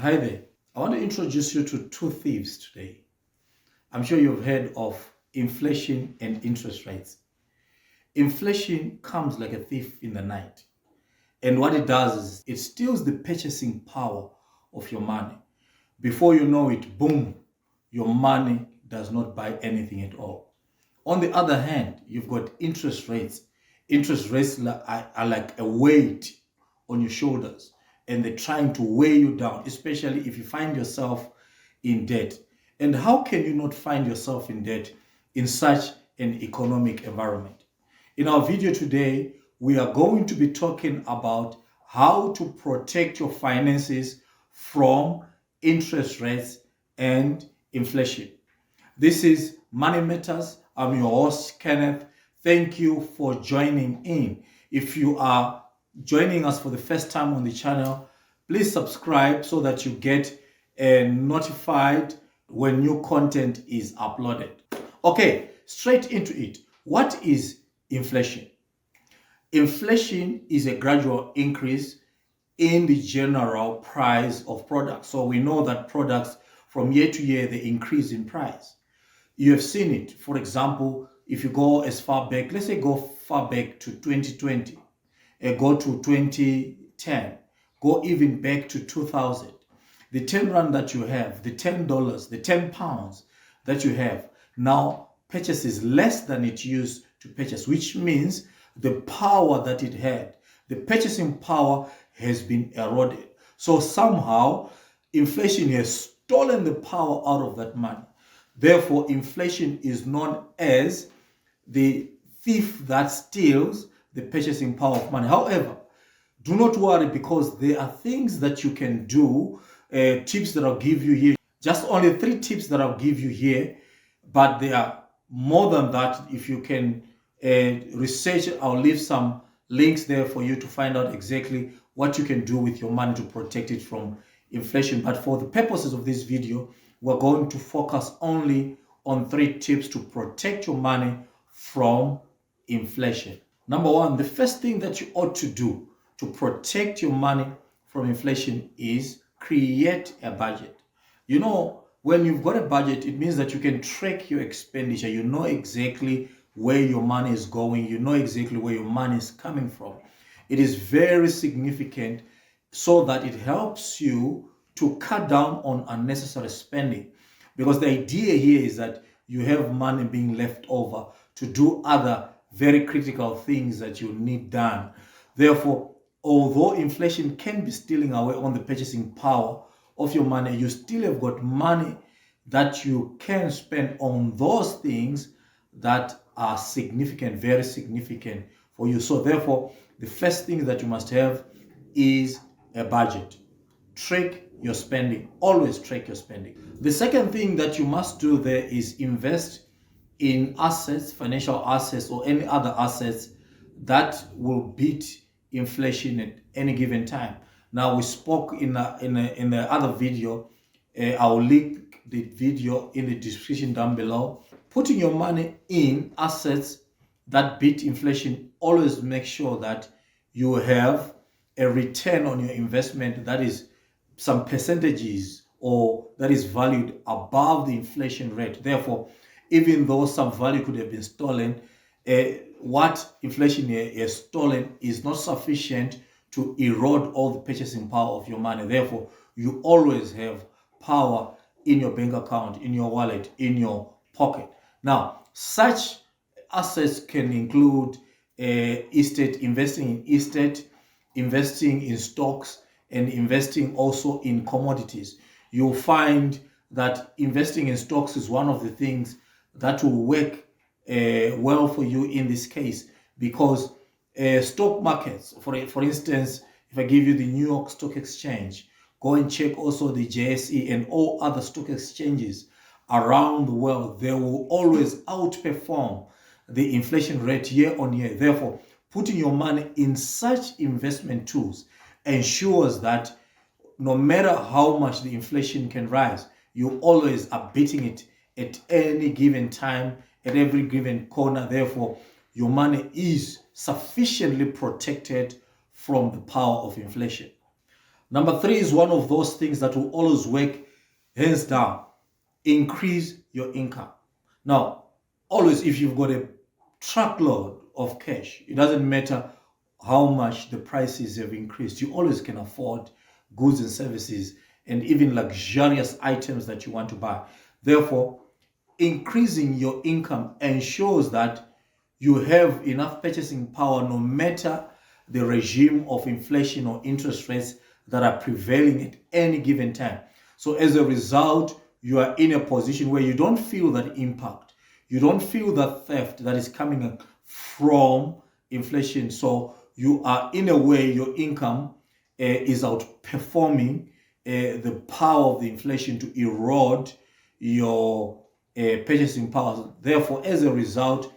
Hi there. I want to introduce you to two thieves today. I'm sure you've heard of inflation and interest rates. Inflation comes like a thief in the night. And what it does is it steals the purchasing power of your money. Before you know it, boom, your money does not buy anything at all. On the other hand, you've got interest rates. Interest rates are like a weight on your shoulders, and they're trying to weigh you down, especially if you find yourself in debt. And how can you not find yourself in debt in such an economic environment? In our video today, we are going to be talking about how to protect your finances from interest rates and inflation. This is Money Matters. I'm your host, Kenneth. Thank you for joining in. If you are joining us for the first time on the channel, please subscribe so that you get notified when new content is uploaded. Okay, straight into it. What is inflation? Inflation is a gradual increase in the general price of products. So we know that products from year to year, they increase in price. You have seen it. For example, if you go as far back, let's say go far back to 2020, go to 2010, go even back to 2000. The 10 rand that you have, the $10, the 10 pounds that you have now purchases less than it used to purchase, which means the power that it had, the purchasing power has been eroded. So somehow inflation has stolen the power out of that money. Therefore, inflation is known as the thief that steals the purchasing power of money. However, do not worry, because there are things that you can do, tips that I'll give you here. Just only 3 tips that I'll give you here, but there are more than that. If you can research it, I'll leave some links there for you to find out exactly what you can do with your money to protect it from inflation. But for the purposes of this video, we're going to focus only on 3 tips to protect your money from inflation. Number 1, the first thing that you ought to do to protect your money from inflation is create a budget. You know, when you've got a budget, it means that you can track your expenditure. You know exactly where your money is going. You know exactly where your money is coming from. It is very significant so that it helps you to cut down on unnecessary spending. Because the idea here is that you have money being left over to do other very critical things that you need done. Therefore, although inflation can be stealing away on the purchasing power of your money, you still have got money that you can spend on those things that are significant, very significant for you. So therefore, the first thing that you must have is a budget. Track your spending. Always track your spending. The second thing that you must do there is invest in assets, financial assets, or any other assets that will beat inflation at any given time. Now, we spoke in the other video. I'll link the video in the description down below. Putting your money in assets that beat inflation, always make sure that you have a return on your investment that is some percentages or that is valued above the inflation rate. Therefore, even though some value could have been stolen, what inflation has stolen is not sufficient to erode all the purchasing power of your money. Therefore, you always have power in your bank account, in your wallet, in your pocket. Now, such assets can include estate, investing in estate, investing in stocks, and investing also in commodities. You'll find that investing in stocks is one of the things that will work well for you in this case, because stock markets, for instance, if I give you the New York Stock Exchange, go and check also the JSE and all other stock exchanges around the world. They will always outperform the inflation rate year on year. Therefore, putting your money in such investment tools ensures that no matter how much the inflation can rise, you always are beating it at any given time, at every given corner. Therefore, your money is sufficiently protected from the power of inflation. Number three is one of those things that will always work hands down. Increase your income. Now, always, if you've got a truckload of cash, it doesn't matter how much the prices have increased, you always can afford goods and services and even luxurious items that you want to buy. Therefore, increasing your income ensures that you have enough purchasing power no matter the regime of inflation or interest rates that are prevailing at any given time. So as a result, you are in a position where you don't feel that impact. You don't feel that theft that is coming from inflation. So you are, in a way, your income is outperforming the power of the inflation to erode your purchasing power. Therefore, as a result,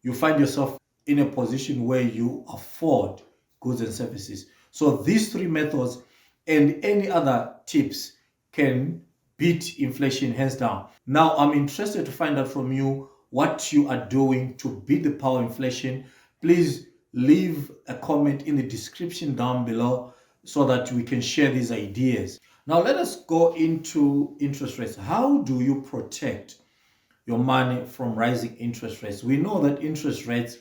you find yourself in a position where you afford goods and services. So these three methods and any other tips can beat inflation hands down. Now, I'm interested to find out from you what you are doing to beat the power of inflation. Please leave a comment in the description down below so that we can share these ideas. Now, let us go into interest rates. How do you protect your money from rising interest rates? We know that interest rates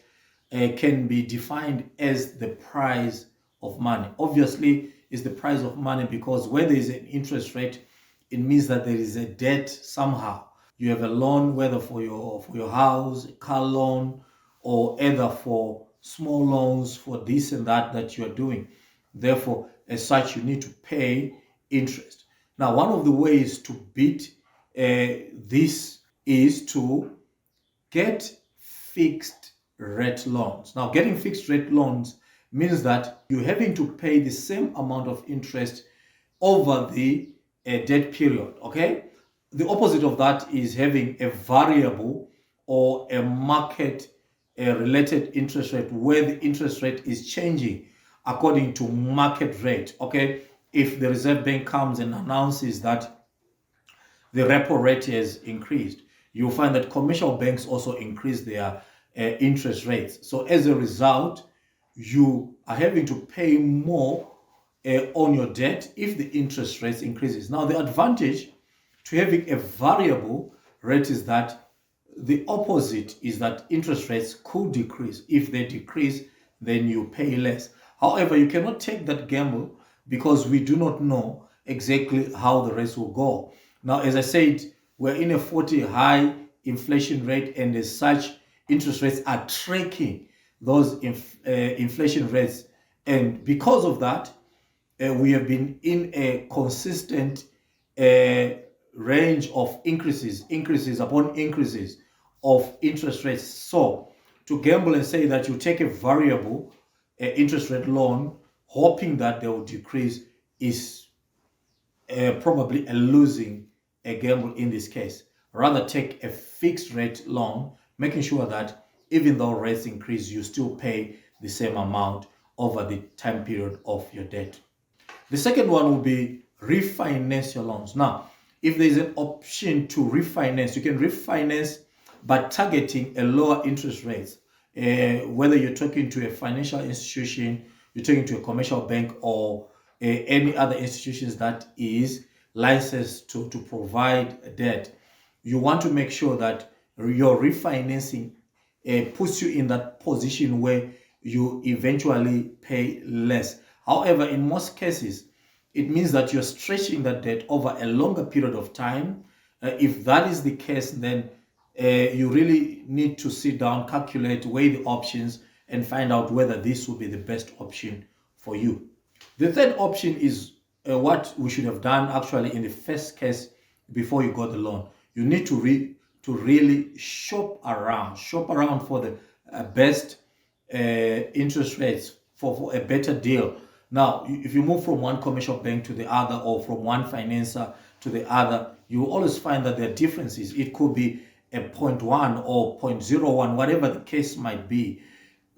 can be defined as the price of money. Obviously, it's the price of money because where there is an interest rate, it means that there is a debt somehow. You have a loan, whether for your house, a car loan, or either for small loans for this and that you are doing. Therefore, as such, you need to pay interest. Now, one of the ways to beat this is to get fixed rate loans. Now, getting fixed rate loans means that you're having to pay the same amount of interest over the debt period, okay? The opposite of that is having a variable or a market related interest rate where the interest rate is changing according to market rate, okay? If the Reserve Bank comes and announces that the repo rate has increased, you'll find that commercial banks also increase their interest rates. So as a result, you are having to pay more on your debt if the interest rates increases. Now, the advantage to having a variable rate is that the opposite is that interest rates could decrease. If they decrease, then you pay less. However, you cannot take that gamble because we do not know exactly how the rates will go. Now, as I said, we're in a 40 high inflation rate, and as such, interest rates are tracking those inflation rates. And because of that, we have been in a consistent range of increases upon increases of interest rates. So to gamble and say that you take a variable interest rate loan hoping that they will decrease is probably a losing a gamble in this case. Rather take a fixed rate loan, making sure that even though rates increase, you still pay the same amount over the time period of your debt. The second one will be refinance your loans. Now, if there's an option to refinance, you can refinance by targeting a lower interest rates. Whether you're talking to a financial institution, you're talking to a commercial bank, or any other institutions that is licensed to provide debt, you want to make sure that your refinancing puts you in that position where you eventually pay less. However, in most cases, it means that you're stretching that debt over a longer period of time. If that is the case, then you really need to sit down, calculate, weigh the options, and find out whether this will be the best option for you. The third option is what we should have done actually in the first case before you got the loan. You need to really shop around for the best interest rates for a better deal. Now, if you move from one commercial bank to the other or from one financer to the other, you will always find that there are differences. It could be a 0.1 or 0.01, whatever the case might be.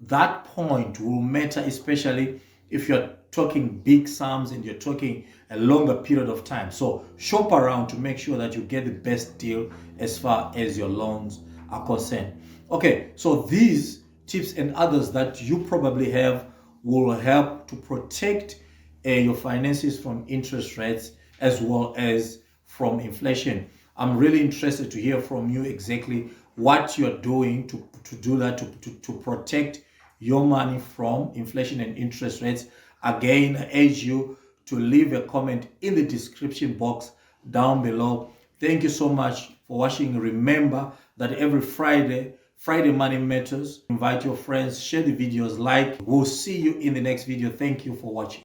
That point will matter, especially if you're talking big sums and you're talking a longer period of time. So shop around to make sure that you get the best deal as far as your loans are concerned. Okay, so these tips and others that you probably have will help to protect your finances from interest rates as well as from inflation. I'm really interested to hear from you exactly what you're doing to do that, to protect your money from inflation and interest rates. Again, I urge you to leave a comment in the description box down below. Thank you so much for watching. Remember that every Friday Money Matters. Invite your friends, share the videos, like. We'll see you in the next video. Thank you for watching.